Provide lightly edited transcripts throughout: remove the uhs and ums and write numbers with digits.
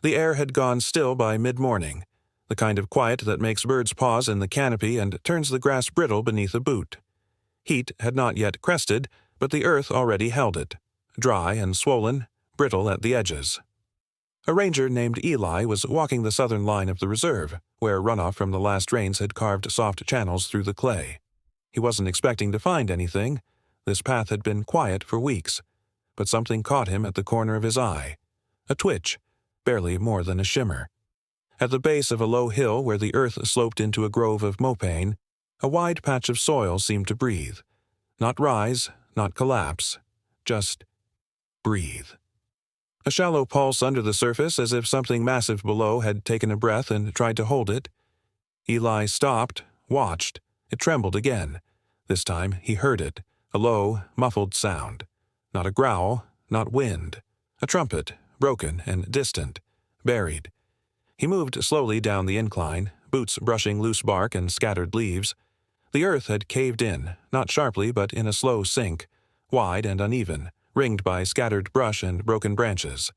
The air had gone still by mid-morning, the kind of quiet that makes birds pause in the canopy and turns the grass brittle beneath a boot. Heat had not yet crested, but the earth already held it, dry and swollen, brittle at the edges. A ranger named Eli was walking the southern line of the reserve, where runoff from the last rains had carved soft channels through the clay. He wasn't expecting to find anything. This path had been quiet for weeks, but something caught him at the corner of his eye. A twitch, barely more than a shimmer. At the base of a low hill where the earth sloped into a grove of mopane, a wide patch of soil seemed to breathe. Not rise, not collapse, just breathe. A shallow pulse under the surface, as if something massive below had taken a breath and tried to hold it. Eli stopped, watched. It trembled again. This time he heard it, a low, muffled sound. Not a growl, not wind. A trumpet, broken and distant, buried. He moved slowly down the incline, boots brushing loose bark and scattered leaves. The earth had caved in, not sharply but in a slow sink, wide and uneven, ringed by scattered brush and broken branches.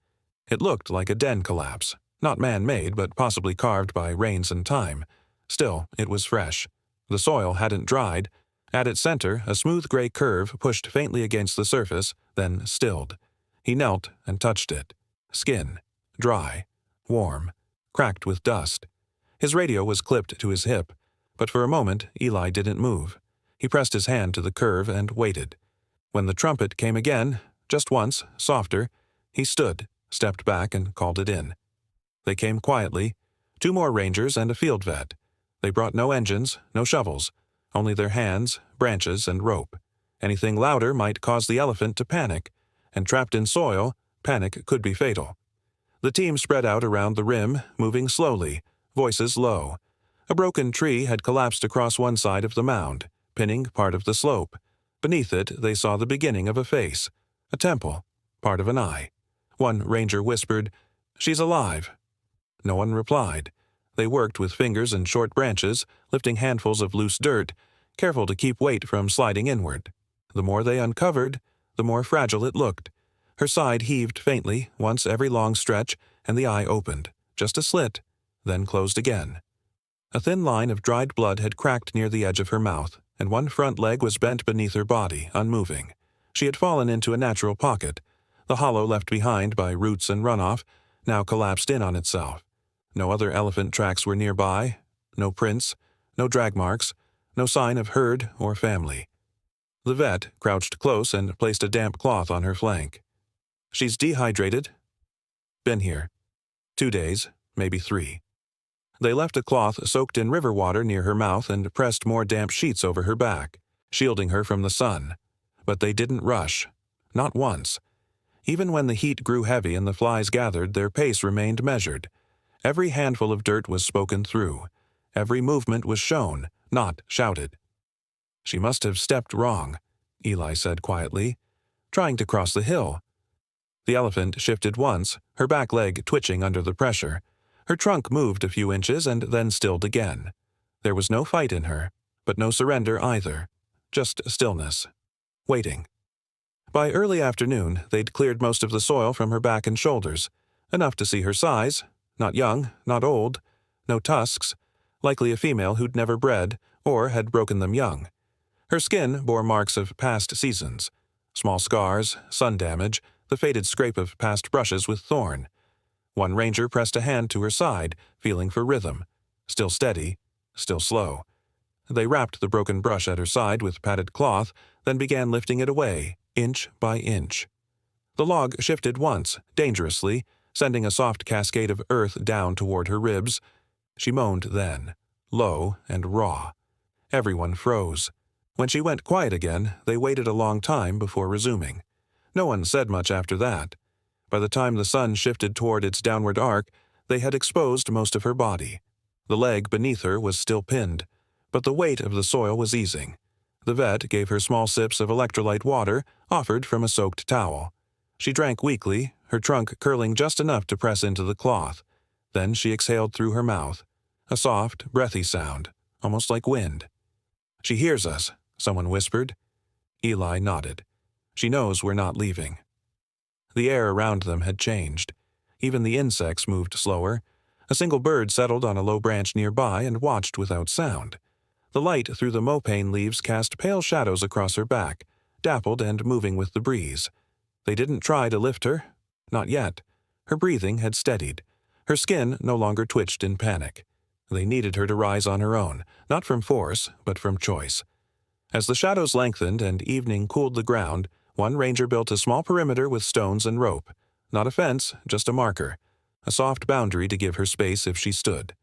It looked like a den collapse, not man-made but possibly carved by rains and time. Still, it was fresh. The soil hadn't dried. At its center, a smooth gray curve pushed faintly against the surface, then stilled. He knelt and touched it. Skin, dry, warm, cracked with dust. His radio was clipped to his hip, but for a moment Eli didn't move. He pressed his hand to the curve and waited. When the trumpet came again, just once, softer, he stood, stepped back, and called it in. They came quietly, 2 more rangers and a field vet. They brought no engines, no shovels, only their hands, branches, and rope. Anything louder might cause the elephant to panic, and trapped in soil, panic could be fatal. The team spread out around the rim, moving slowly, voices low. A broken tree had collapsed across one side of the mound, pinning part of the slope. Beneath it, they saw the beginning of a face, a temple, part of an eye. One ranger whispered, "She's alive." No one replied. They worked with fingers and short branches, lifting handfuls of loose dirt, careful to keep weight from sliding inward. The more they uncovered, the more fragile it looked. Her side heaved faintly once every long stretch, and the eye opened, just a slit, then closed again. A thin line of dried blood had cracked near the edge of her mouth, and one front leg was bent beneath her body, unmoving. She had fallen into a natural pocket. The hollow left behind by roots and runoff now collapsed in on itself. No other elephant tracks were nearby, no prints, no drag marks, no sign of herd or family. The vet crouched close and placed a damp cloth on her flank. "She's dehydrated." "Been here. 2 days, maybe 3. They left a cloth soaked in river water near her mouth and pressed more damp sheets over her back, shielding her from the sun. But they didn't rush. Not once. Even when the heat grew heavy and the flies gathered, their pace remained measured. Every handful of dirt was spoken through. Every movement was shown, not shouted. "She must have stepped wrong," Eli said quietly, "trying to cross the hill." The elephant shifted once, her back leg twitching under the pressure. Her trunk moved a few inches and then stilled again. There was no fight in her, but no surrender either. Just stillness. Waiting. By early afternoon, they'd cleared most of the soil from her back and shoulders, enough to see her size, not young, not old, no tusks, likely a female who'd never bred, or had broken them young. Her skin bore marks of past seasons, small scars, sun damage, the faded scrape of past brushes with thorn. One ranger pressed a hand to her side, feeling for rhythm. Still steady, still slow. They wrapped the broken brush at her side with padded cloth, then began lifting it away, inch by inch. The log shifted once, dangerously, sending a soft cascade of earth down toward her ribs. She moaned then, low and raw. Everyone froze. When she went quiet again, they waited a long time before resuming. No one said much after that. By the time the sun shifted toward its downward arc, they had exposed most of her body. The leg beneath her was still pinned, but the weight of the soil was easing. The vet gave her small sips of electrolyte water, offered from a soaked towel. She drank weakly, her trunk curling just enough to press into the cloth. Then she exhaled through her mouth, a soft, breathy sound, almost like wind. "She hears us," someone whispered. Eli nodded. "She knows we're not leaving." The air around them had changed. Even the insects moved slower. A single bird settled on a low branch nearby and watched without sound. The light through the mopane leaves cast pale shadows across her back, dappled and moving with the breeze. They didn't try to lift her. Not yet. Her breathing had steadied. Her skin no longer twitched in panic. They needed her to rise on her own, not from force, but from choice. As the shadows lengthened and evening cooled the ground, one ranger built a small perimeter with stones and rope. Not a fence, just a marker. A soft boundary to give her space if she stood.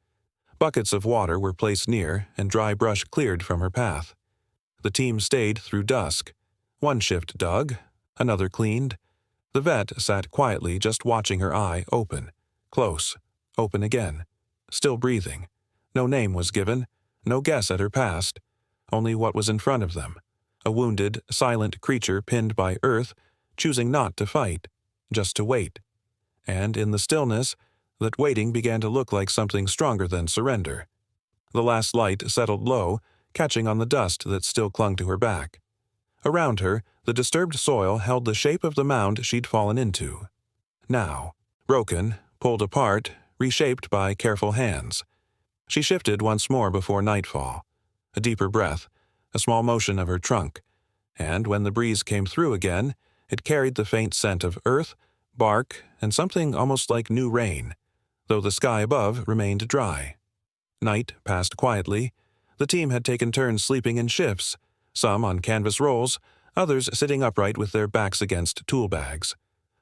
Buckets of water were placed near, and dry brush cleared from her path. The team stayed through dusk. One shift dug, another cleaned. The vet sat quietly, just watching her eye open. Close. Open again. Still breathing. No name was given. No guess at her past. Only what was in front of them. A wounded, silent creature pinned by earth, choosing not to fight, just to wait. And in the stillness, that waiting began to look like something stronger than surrender. The last light settled low, catching on the dust that still clung to her back. Around her, the disturbed soil held the shape of the mound she'd fallen into. Now, broken, pulled apart, reshaped by careful hands. She shifted once more before nightfall. A deeper breath, a small motion of her trunk, and when the breeze came through again, it carried the faint scent of earth, bark, and something almost like new rain, though the sky above remained dry. Night passed quietly. The team had taken turns sleeping in shifts, some on canvas rolls, others sitting upright with their backs against tool bags.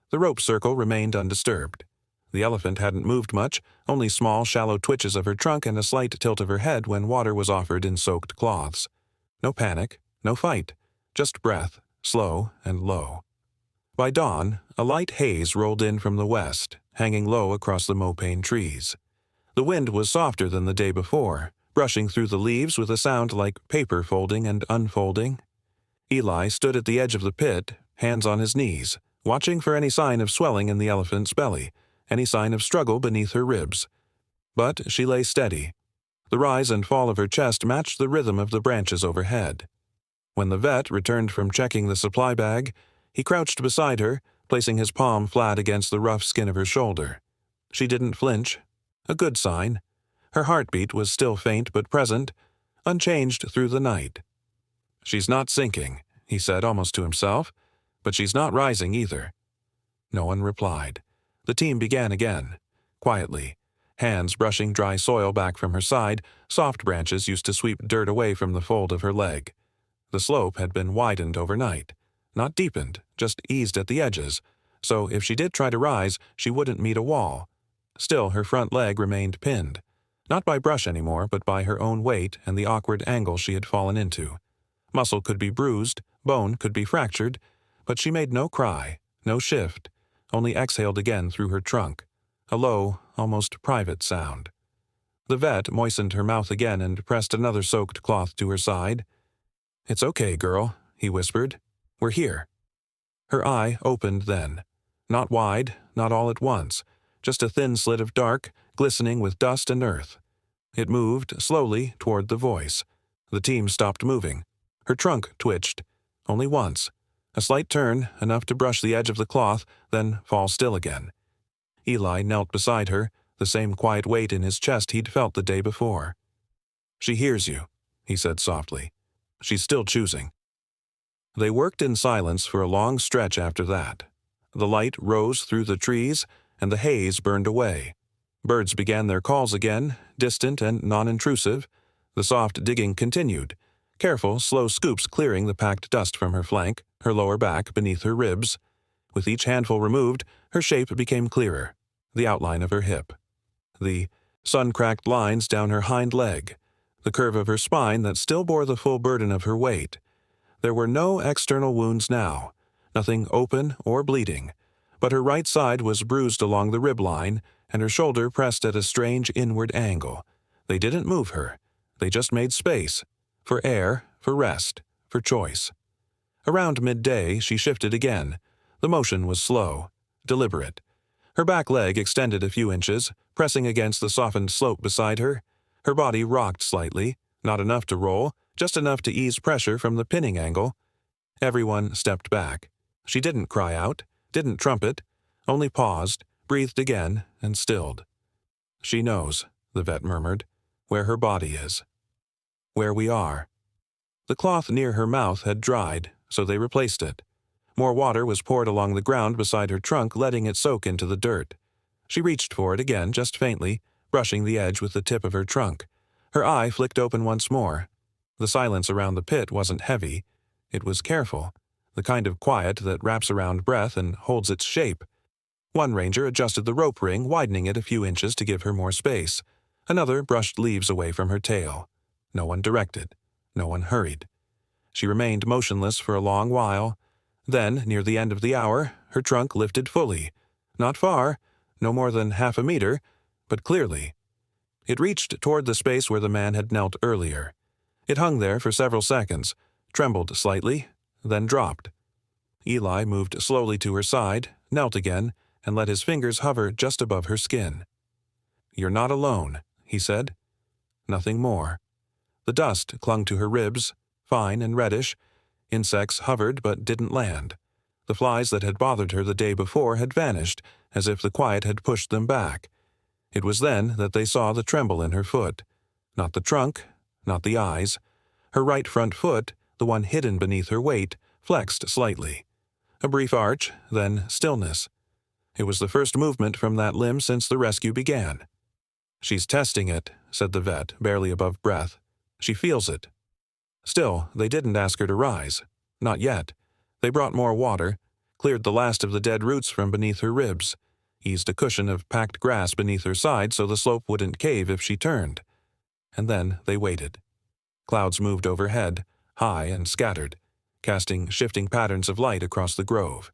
The rope circle remained undisturbed. The elephant hadn't moved much, only small, shallow twitches of her trunk and a slight tilt of her head when water was offered in soaked cloths. No panic, no fight, just breath, slow and low. By dawn, a light haze rolled in from the west, hanging low across the mopane trees. The wind was softer than the day before, brushing through the leaves with a sound like paper folding and unfolding. Eli stood at the edge of the pit, hands on his knees, watching for any sign of swelling in the elephant's belly, any sign of struggle beneath her ribs. But she lay steady. The rise and fall of her chest matched the rhythm of the branches overhead. When the vet returned from checking the supply bag, he crouched beside her, placing his palm flat against the rough skin of her shoulder. She didn't flinch. A good sign. Her heartbeat was still faint but present, unchanged through the night. "She's not sinking," he said almost to himself, "but she's not rising either." No one replied. The team began again, quietly, hands brushing dry soil back from her side. Soft branches used to sweep dirt away from the fold of her leg. The slope had been widened overnight, not deepened, just eased at the edges, so if she did try to rise, she wouldn't meet a wall. Still, her front leg remained pinned, not by brush anymore, but by her own weight and the awkward angle she had fallen into. Muscle could be bruised, bone could be fractured, but she made no cry, no shift, only exhaled again through her trunk, a low, almost private sound. The vet moistened her mouth again and pressed another soaked cloth to her side. "It's okay, girl," he whispered. "We're here." Her eye opened then. Not wide, not all at once, just a thin slit of dark, glistening with dust and earth. It moved, slowly, toward the voice. The team stopped moving. Her trunk twitched. Only once. A slight turn, enough to brush the edge of the cloth, then fall still again. Eli knelt beside her, the same quiet weight in his chest he'd felt the day before. "She hears you," he said softly. "She's still choosing." They worked in silence for a long stretch after that. The light rose through the trees, and the haze burned away. Birds began their calls again, distant and non-intrusive. The soft digging continued, careful, slow scoops clearing the packed dust from her flank, her lower back, beneath her ribs. With each handful removed, her shape became clearer, the outline of her hip. The sun-cracked lines down her hind leg, the curve of her spine that still bore the full burden of her weight. There were no external wounds now, nothing open or bleeding, but her right side was bruised along the rib line, and her shoulder pressed at a strange inward angle. They didn't move her. They just made space. For air, for rest, for choice. Around midday, she shifted again. The motion was slow, deliberate. Her back leg extended a few inches, pressing against the softened slope beside her. Her body rocked slightly, not enough to roll, just enough to ease pressure from the pinning angle. Everyone stepped back. She didn't cry out, didn't trumpet, only paused, breathed again, and stilled. "She knows," the vet murmured, "where her body is. Where we are." The cloth near her mouth had dried, so they replaced it. More water was poured along the ground beside her trunk, letting it soak into the dirt. She reached for it again, just faintly, brushing the edge with the tip of her trunk. Her eye flicked open once more. The silence around the pit wasn't heavy. It was careful, the kind of quiet that wraps around breath and holds its shape. One ranger adjusted the rope ring, widening it a few inches to give her more space. Another brushed leaves away from her tail. No one directed. No one hurried. She remained motionless for a long while. Then, near the end of the hour, her trunk lifted fully. Not far, no more than half a meter, but clearly. It reached toward the space where the man had knelt earlier. It hung there for several seconds, trembled slightly, then dropped. Eli moved slowly to her side, knelt again, and let his fingers hover just above her skin. "You're not alone," he said. Nothing more. The dust clung to her ribs, fine and reddish. Insects hovered but didn't land. The flies that had bothered her the day before had vanished, as if the quiet had pushed them back. It was then that they saw the tremble in her foot. Not the trunk, not the eyes. Her right front foot, the one hidden beneath her weight, flexed slightly. A brief arch, then stillness. It was the first movement from that limb since the rescue began. "She's testing it," said the vet, barely above breath. "She feels it." Still, they didn't ask her to rise. Not yet. They brought more water, cleared the last of the dead roots from beneath her ribs, eased a cushion of packed grass beneath her side so the slope wouldn't cave if she turned. And then they waited. Clouds moved overhead, high and scattered, casting shifting patterns of light across the grove.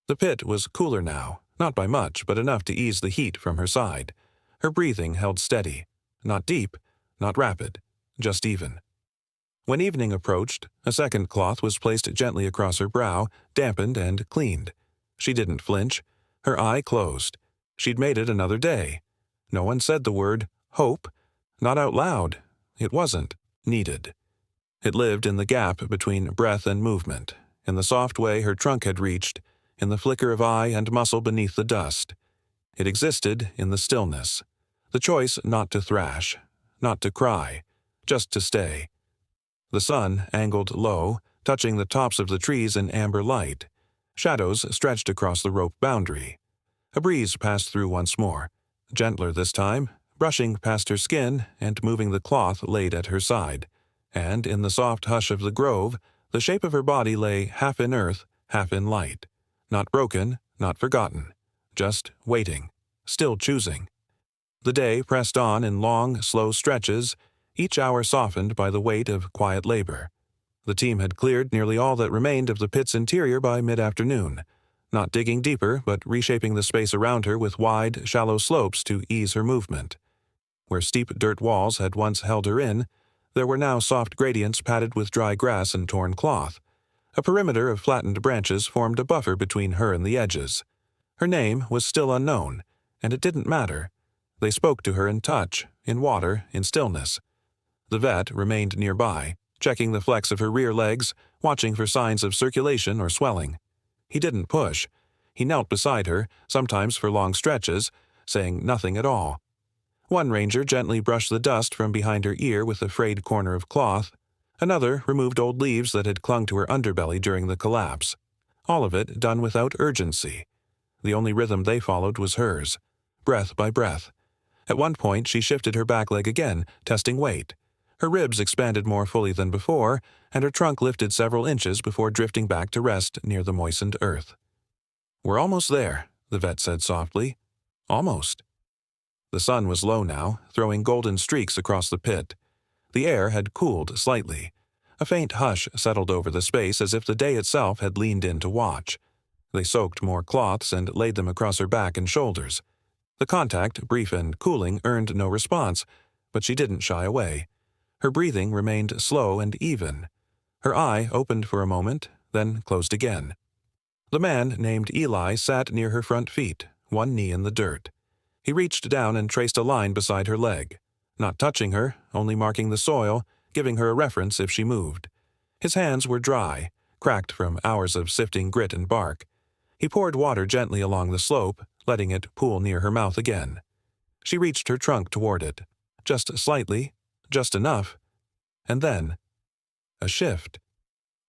The pit was cooler now, not by much, but enough to ease the heat from her side. Her breathing held steady, not deep, not rapid, just even. When evening approached, a second cloth was placed gently across her brow, dampened and cleaned. She didn't flinch. Her eye closed. She'd made it another day. No one said the word hope. Not out loud. It wasn't needed. It lived in the gap between breath and movement, in the soft way her trunk had reached, in the flicker of eye and muscle beneath the dust. It existed in the stillness. The choice not to thrash, not to cry, just to stay. The sun angled low, touching the tops of the trees in amber light. Shadows stretched across the rope boundary. A breeze passed through once more, gentler this time, brushing past her skin and moving the cloth laid at her side. And in the soft hush of the grove, the shape of her body lay half in earth, half in light. Not broken, not forgotten. Just waiting, still choosing. The day pressed on in long, slow stretches, each hour softened by the weight of quiet labor. The team had cleared nearly all that remained of the pit's interior by mid-afternoon, not digging deeper but reshaping the space around her with wide, shallow slopes to ease her movement. Where steep dirt walls had once held her in, there were now soft gradients padded with dry grass and torn cloth. A perimeter of flattened branches formed a buffer between her and the edges. Her name was still unknown, and it didn't matter. They spoke to her in touch, in water, in stillness. The vet remained nearby, checking the flex of her rear legs, watching for signs of circulation or swelling. He didn't push. He knelt beside her, sometimes for long stretches, saying nothing at all. One ranger gently brushed the dust from behind her ear with a frayed corner of cloth. Another removed old leaves that had clung to her underbelly during the collapse. All of it done without urgency. The only rhythm they followed was hers, breath by breath. At one point she shifted her back leg again, testing weight. Her ribs expanded more fully than before, and her trunk lifted several inches before drifting back to rest near the moistened earth. "We're almost there," the vet said softly. "Almost." The sun was low now, throwing golden streaks across the pit. The air had cooled slightly. A faint hush settled over the space as if the day itself had leaned in to watch. They soaked more cloths and laid them across her back and shoulders. The contact, brief and cooling, earned no response, but she didn't shy away. Her breathing remained slow and even. Her eye opened for a moment, then closed again. The man named Eli sat near her front feet, one knee in the dirt. He reached down and traced a line beside her leg, not touching her, only marking the soil, giving her a reference if she moved. His hands were dry, cracked from hours of sifting grit and bark. He poured water gently along the slope, letting it pool near her mouth again. She reached her trunk toward it, just slightly, just enough, and then a shift.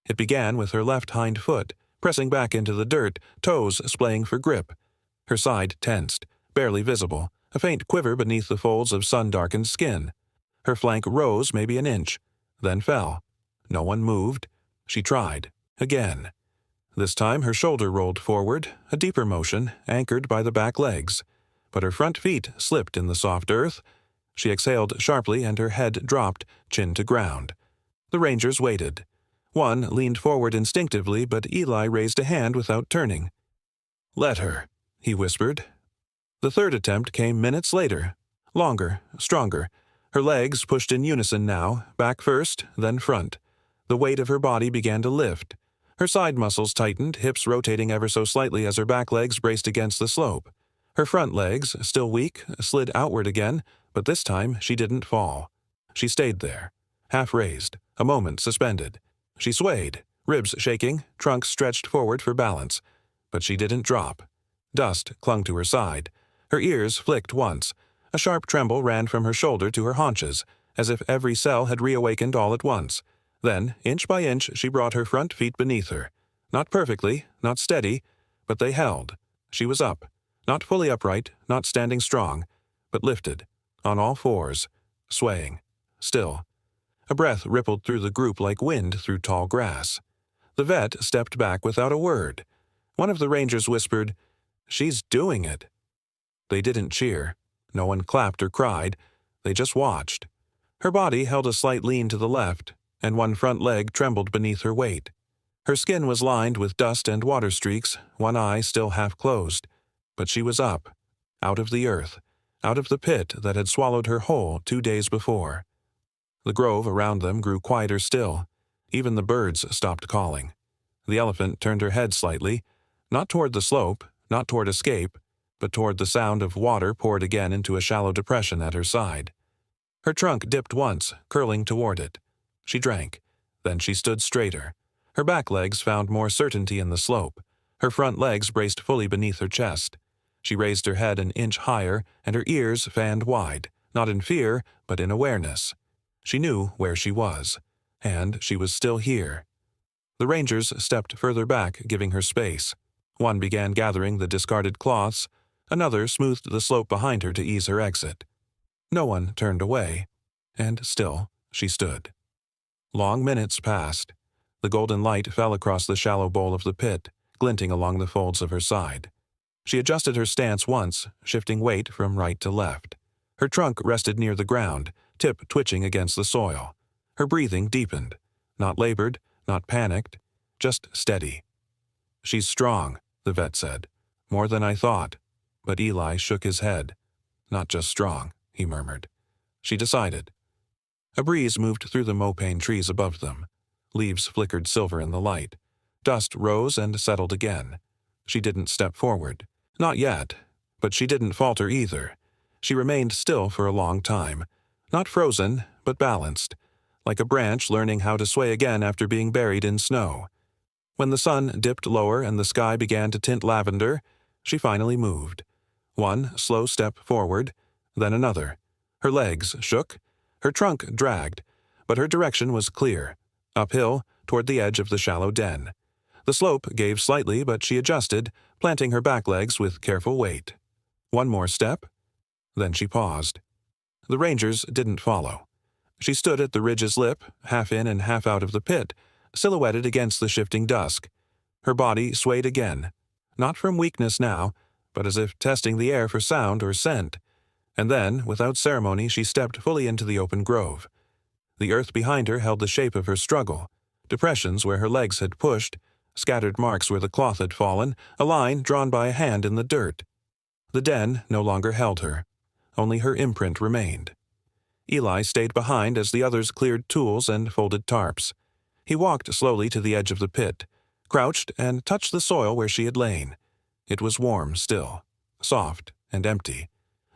It began with her left hind foot, pressing back into the dirt, toes splaying for grip. Her side tensed, barely visible, a faint quiver beneath the folds of sun-darkened skin. Her flank rose maybe an inch, then fell. No one moved. She tried. Again. This time her shoulder rolled forward, a deeper motion, anchored by the back legs. But her front feet slipped in the soft earth. She exhaled sharply and her head dropped, chin to ground. The rangers waited. One leaned forward instinctively, but Eli raised a hand without turning. "Let her," he whispered. The third attempt came minutes later. Longer, stronger. Her legs pushed in unison now, back first, then front. The weight of her body began to lift. Her side muscles tightened, hips rotating ever so slightly as her back legs braced against the slope. Her front legs, still weak, slid outward again, but this time she didn't fall. She stayed there, half raised, a moment suspended. She swayed, ribs shaking, trunk stretched forward for balance. But she didn't drop. Dust clung to her side. Her ears flicked once. A sharp tremble ran from her shoulder to her haunches, as if every cell had reawakened all at once. Then, inch by inch, she brought her front feet beneath her. Not perfectly, not steady, but they held. She was up. Not fully upright, not standing strong, but lifted, on all fours, swaying, still. A breath rippled through the group like wind through tall grass. The vet stepped back without a word. One of the rangers whispered, "She's doing it." They didn't cheer. No one clapped or cried. They just watched. Her body held a slight lean to the left, and one front leg trembled beneath her weight. Her skin was lined with dust and water streaks, one eye still half closed. But she was up, out of the earth, out of the pit that had swallowed her whole 2 days before. The grove around them grew quieter still. Even the birds stopped calling. The elephant turned her head slightly, not toward the slope, not toward escape, but toward the sound of water poured again into a shallow depression at her side. Her trunk dipped once, curling toward it. She drank. Then she stood straighter. Her back legs found more certainty in the slope. Her front legs braced fully beneath her chest. She raised her head an inch higher, and her ears fanned wide, not in fear, but in awareness. She knew where she was, and she was still here. The rangers stepped further back, giving her space. One began gathering the discarded cloths. Another smoothed the slope behind her to ease her exit. No one turned away, and still she stood. Long minutes passed. The golden light fell across the shallow bowl of the pit, glinting along the folds of her side. She adjusted her stance once, shifting weight from right to left. Her trunk rested near the ground, tip twitching against the soil. Her breathing deepened. Not labored, not panicked, just steady. "She's strong," the vet said. "More than I thought." But Eli shook his head. "Not just strong," he murmured. She decided. A breeze moved through the mopane trees above them. Leaves flickered silver in the light. Dust rose and settled again. She didn't step forward. Not yet. But she didn't falter either. She remained still for a long time. Not frozen, but balanced. Like a branch learning how to sway again after being buried in snow. When the sun dipped lower and the sky began to tint lavender, she finally moved. One slow step forward, then another. Her legs shook. Her trunk dragged. But her direction was clear. Uphill, toward the edge of the shallow den. The slope gave slightly, but she adjusted, planting her back legs with careful weight. One more step. Then she paused. The rangers didn't follow. She stood at the ridge's lip, half in and half out of the pit, silhouetted against the shifting dusk. Her body swayed again. Not from weakness now, but as if testing the air for sound or scent. And then, without ceremony, she stepped fully into the open grove. The earth behind her held the shape of her struggle. Depressions where her legs had pushed, scattered marks where the cloth had fallen, a line drawn by a hand in the dirt. The den no longer held her. Only her imprint remained. Eli stayed behind as the others cleared tools and folded tarps. He walked slowly to the edge of the pit, crouched and touched the soil where she had lain. It was warm still, soft and empty.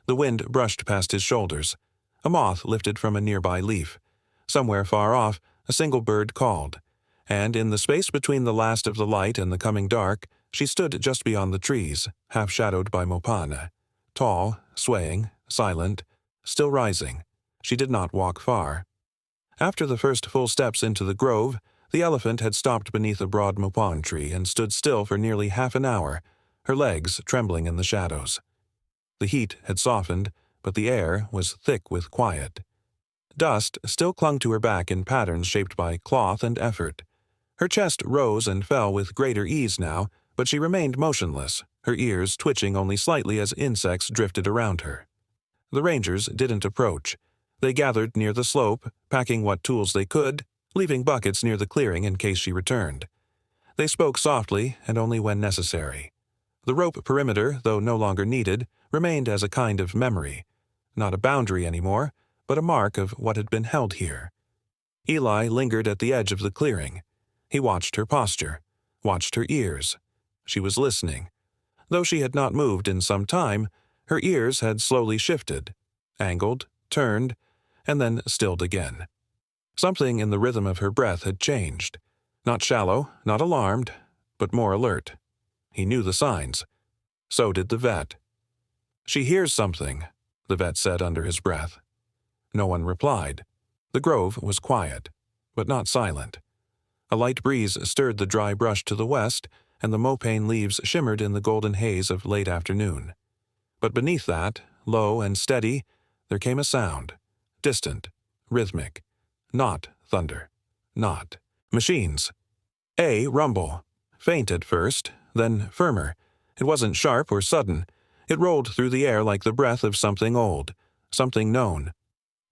The wind brushed past his shoulders. A moth lifted from a nearby leaf. Somewhere far off, a single bird called. And in the space between the last of the light and the coming dark, She stood just beyond the trees, half-shadowed by Mopane. Tall, swaying, silent, still rising. She did not walk far. After the first full steps into the grove, the elephant had stopped beneath a broad mopane tree and stood still for nearly half an hour, her legs trembling in the shadows. The heat had softened, but the air was thick with quiet. Dust still clung to her back in patterns shaped by cloth and effort. Her chest rose and fell with greater ease now, but she remained motionless, her ears twitching only slightly as insects drifted around her. The rangers didn't approach. They gathered near the slope, packing what tools they could, leaving buckets near the clearing in case she returned. They spoke softly and only when necessary. The rope perimeter, though no longer needed, remained as a kind of memory. Not a boundary anymore, but a mark of what had been held here. Eli lingered at the edge of the clearing. He watched her posture, watched her ears. She was listening. Though she had not moved in some time, her ears had slowly shifted, angled, turned, and then stilled again. Something in the rhythm of her breath had changed. Not shallow, not alarmed, but more alert. He knew the signs. So did the vet. "She hears something," the vet said under his breath. No one replied. The grove was quiet, but not silent. A light breeze stirred the dry brush to the west, and the mopane leaves shimmered in the golden haze of late afternoon. But beneath that, low and steady, there came a sound. Distant, rhythmic. Not thunder. Not machines. A rumble. Faint at first, then firmer. It wasn't sharp or sudden. It rolled through the air like the breath of something old, something known.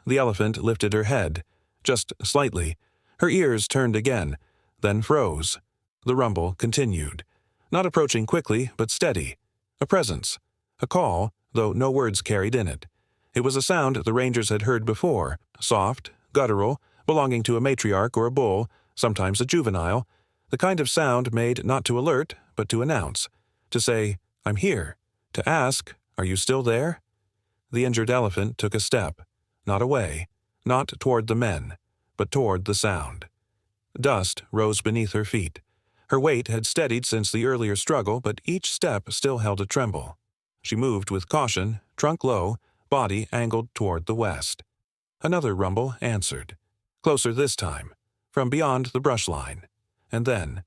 The elephant lifted her head, just slightly. Her ears turned again, then froze. The rumble continued. Not approaching quickly, but steady. A presence. A call, though no words carried in it. It was a sound the rangers had heard before, soft, guttural, belonging to a matriarch or a bull, sometimes a juvenile, the kind of sound made not to alert, but to announce, to say, "I'm here," to ask, "Are you still there?" The injured elephant took a step, not away, not toward the men, but toward the sound. Dust rose beneath her feet. Her weight had steadied since the earlier struggle, but each step still held a tremble. She moved with caution, trunk low, body angled toward the west. Another rumble answered. Closer this time, from beyond the brush line. And then,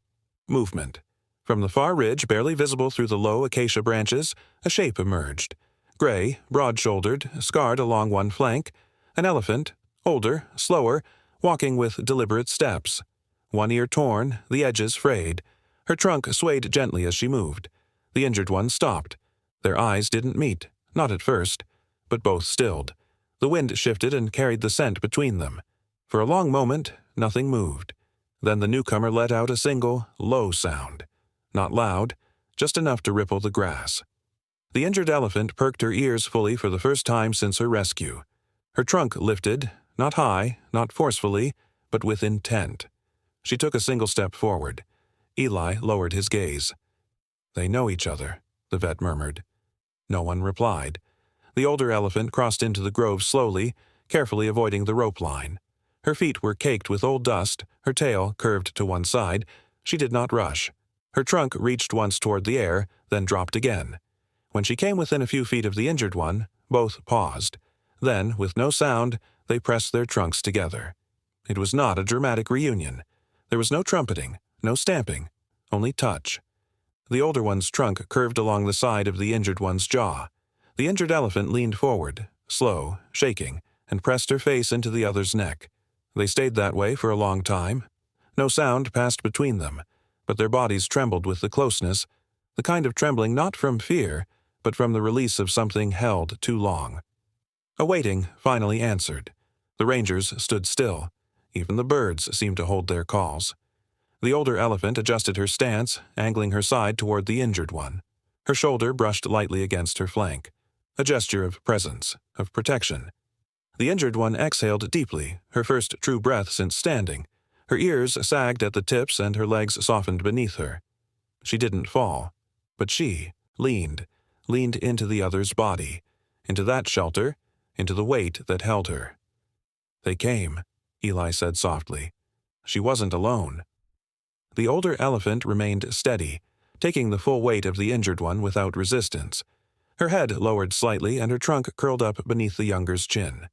movement. From the far ridge, barely visible through the low acacia branches, a shape emerged. Gray, broad-shouldered, scarred along one flank. An elephant, older, slower, walking with deliberate steps. One ear torn, the edges frayed. Her trunk swayed gently as she moved. The injured one stopped. Their eyes didn't meet, not at first, but both stilled. The wind shifted and carried the scent between them. For a long moment, nothing moved. Then the newcomer let out a single, low sound. Not loud, just enough to ripple the grass. The injured elephant perked her ears fully for the first time since her rescue. Her trunk lifted, not high, not forcefully, but with intent. She took a single step forward. Eli lowered his gaze. "They know each other," the vet murmured. No one replied. The older elephant crossed into the grove slowly, carefully avoiding the rope line. Her feet were caked with old dust, her tail curved to one side. She did not rush. Her trunk reached once toward the air, then dropped again. When she came within a few feet of the injured one, both paused. Then, with no sound, they pressed their trunks together. It was not a dramatic reunion. There was no trumpeting, no stamping, only touch. The older one's trunk curved along the side of the injured one's jaw. The injured elephant leaned forward, slow, shaking, and pressed her face into the other's neck. They stayed that way for a long time. No sound passed between them, but their bodies trembled with the closeness, the kind of trembling not from fear, but from the release of something held too long. A waiting finally answered. The rangers stood still. Even the birds seemed to hold their calls. The older elephant adjusted her stance, angling her side toward the injured one. Her shoulder brushed lightly against her flank. A gesture of presence, of protection. The injured one exhaled deeply, her first true breath since standing. Her ears sagged at the tips and her legs softened beneath her. She didn't fall, but she leaned into the other's body, into that shelter, into the weight that held her. "They came," Eli said softly. She wasn't alone. The older elephant remained steady, taking the full weight of the injured one without resistance. Her head lowered slightly and her trunk curled up beneath the younger's chin.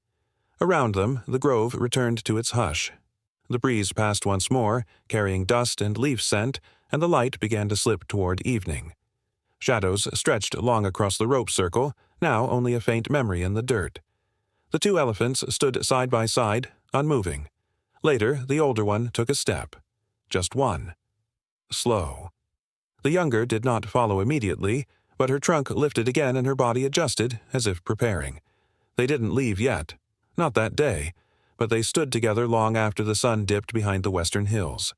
Around them, the grove returned to its hush. The breeze passed once more, carrying dust and leaf scent, and the light began to slip toward evening. Shadows stretched long across the rope circle, now only a faint memory in the dirt. The two elephants stood side by side, unmoving. Later, the older one took a step. Just one. Slow. The younger did not follow immediately, but her trunk lifted again and her body adjusted, as if preparing. They didn't leave yet. Not that day, but they stood together long after the sun dipped behind the western hills.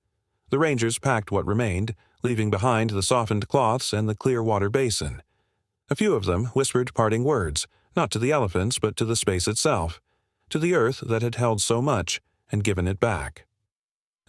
The rangers packed what remained, leaving behind the softened cloths and the clear water basin. A few of them whispered parting words, not to the elephants but to the space itself, to the earth that had held so much and given it back.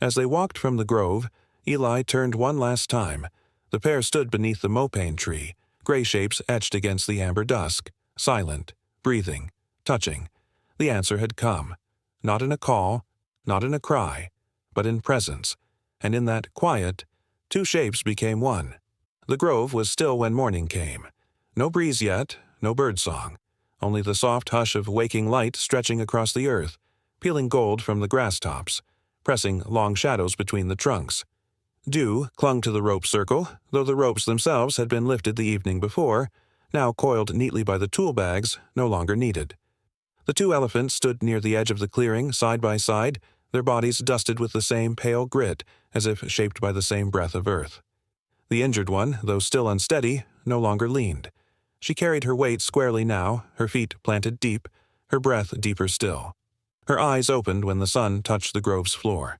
As they walked from the grove, Eli turned one last time. The pair stood beneath the mopane tree, gray shapes etched against the amber dusk, silent, breathing, touching. The answer had come, not in a call, not in a cry, but in presence, and in that quiet, two shapes became one. The grove was still when morning came. No breeze yet, no birdsong, only the soft hush of waking light stretching across the earth, peeling gold from the grass tops, pressing long shadows between the trunks. Dew clung to the rope circle, though the ropes themselves had been lifted the evening before, now coiled neatly by the tool bags, no longer needed. The two elephants stood near the edge of the clearing, side by side, their bodies dusted with the same pale grit, as if shaped by the same breath of earth. The injured one, though still unsteady, no longer leaned. She carried her weight squarely now, her feet planted deep, her breath deeper still. Her eyes opened when the sun touched the grove's floor.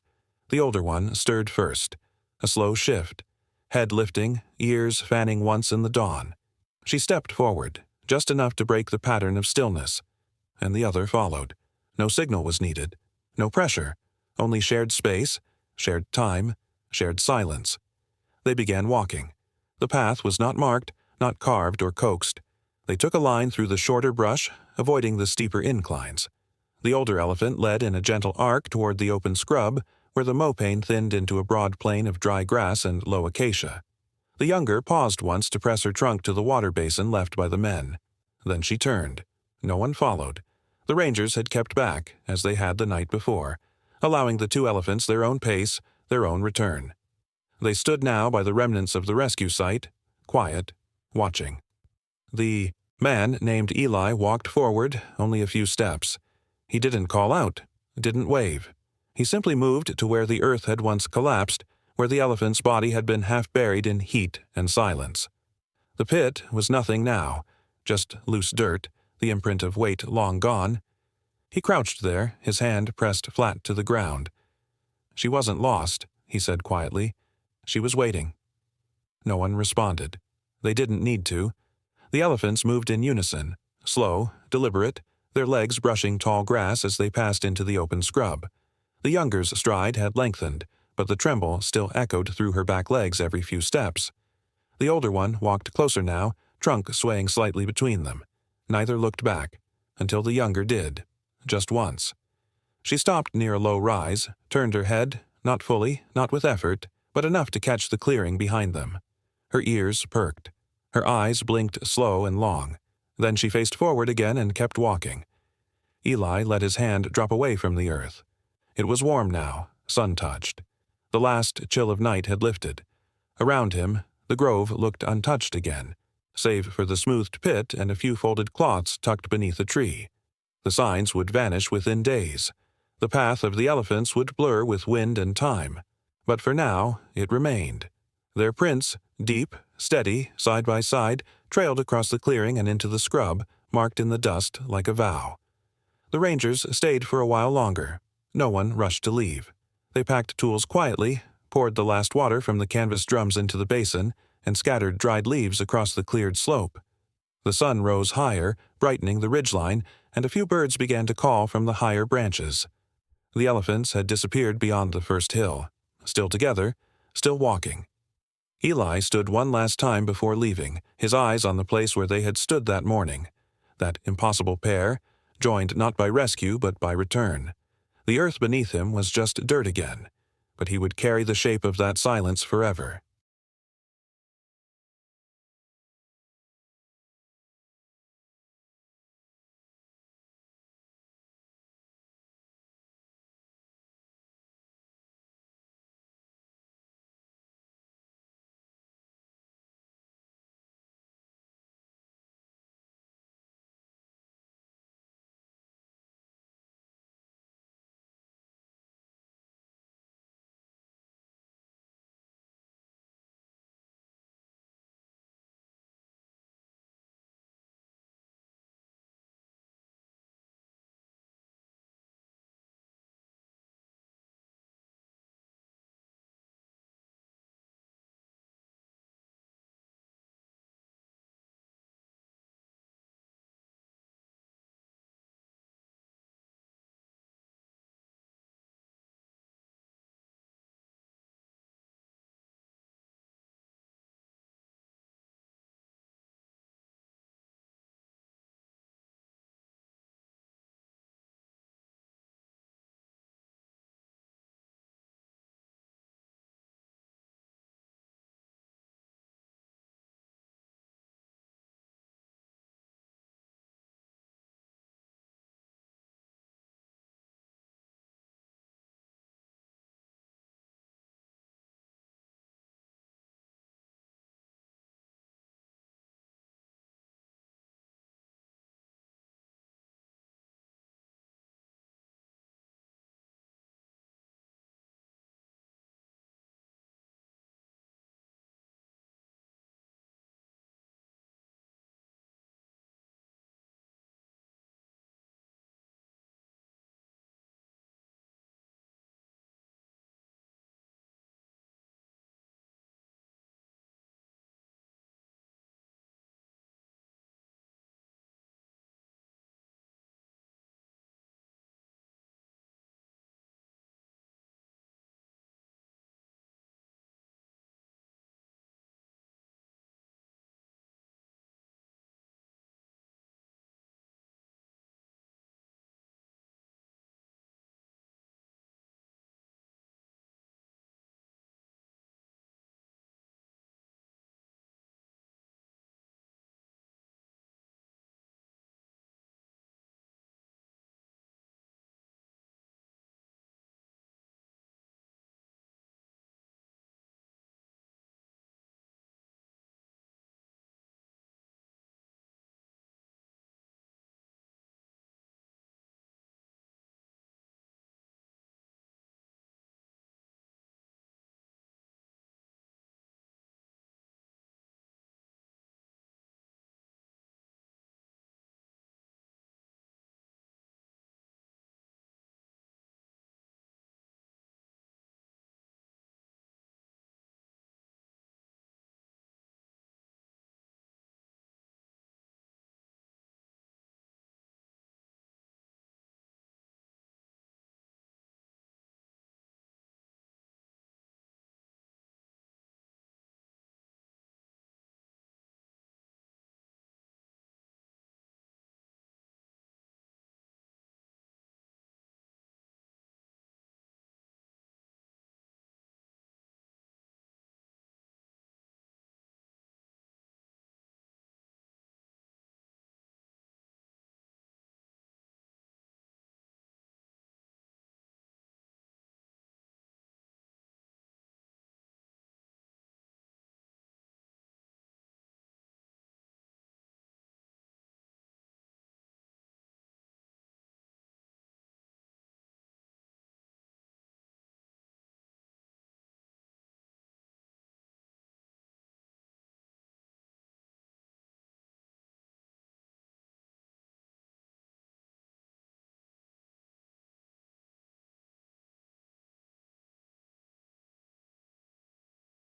The older one stirred first. A slow shift, head lifting, ears fanning once in the dawn. She stepped forward, just enough to break the pattern of stillness, and the other followed. No signal was needed, no pressure, only shared space, shared time, shared silence. They began walking. The path was not marked, not carved or coaxed. They took a line through the shorter brush, avoiding the steeper inclines. The older elephant led in a gentle arc toward the open scrub, where the mopane thinned into a broad plain of dry grass and low acacia. The younger paused once to press her trunk to the water basin left by the men. Then she turned. No one followed. The rangers had kept back, as they had the night before, allowing the two elephants their own pace, their own return. They stood now by the remnants of the rescue site, quiet, watching. The man named Eli walked forward only a few steps. He didn't call out, didn't wave. He simply moved to where the earth had once collapsed, where the elephant's body had been half buried in heat and silence. The pit was nothing now, just loose dirt, the imprint of weight long gone. He crouched there, his hand pressed flat to the ground. She wasn't lost, he said quietly. She was waiting. No one responded. They didn't need to. The elephants moved in unison, slow, deliberate, their legs brushing tall grass as they passed into the open scrub. The younger's stride had lengthened, but the tremble still echoed through her back legs every few steps. The older one walked closer now, trunk swaying slightly between them. Neither looked back, until the younger did, just once. She stopped near a low rise, turned her head, not fully, not with effort, but enough to catch the clearing behind them. Her ears perked. Her eyes blinked slow and long. Then she faced forward again and kept walking. Eli let his hand drop away from the earth. It was warm now, sun-touched. The last chill of night had lifted. Around him, the grove looked untouched again, save for the smoothed pit and a few folded cloths tucked beneath a tree. The signs would vanish within days. The path of the elephants would blur with wind and time. But for now, it remained. Their prints, deep, steady, side by side, trailed across the clearing and into the scrub, marked in the dust like a vow. The rangers stayed for a while longer. No one rushed to leave. They packed tools quietly, poured the last water from the canvas drums into the basin, and scattered dried leaves across the cleared slope. The sun rose higher, brightening the ridgeline, and a few birds began to call from the higher branches. The elephants had disappeared beyond the first hill, still together, still walking. Eli stood one last time before leaving, his eyes on the place where they had stood that morning, that impossible pair, joined not by rescue but by return. The earth beneath him was just dirt again, but he would carry the shape of that silence forever.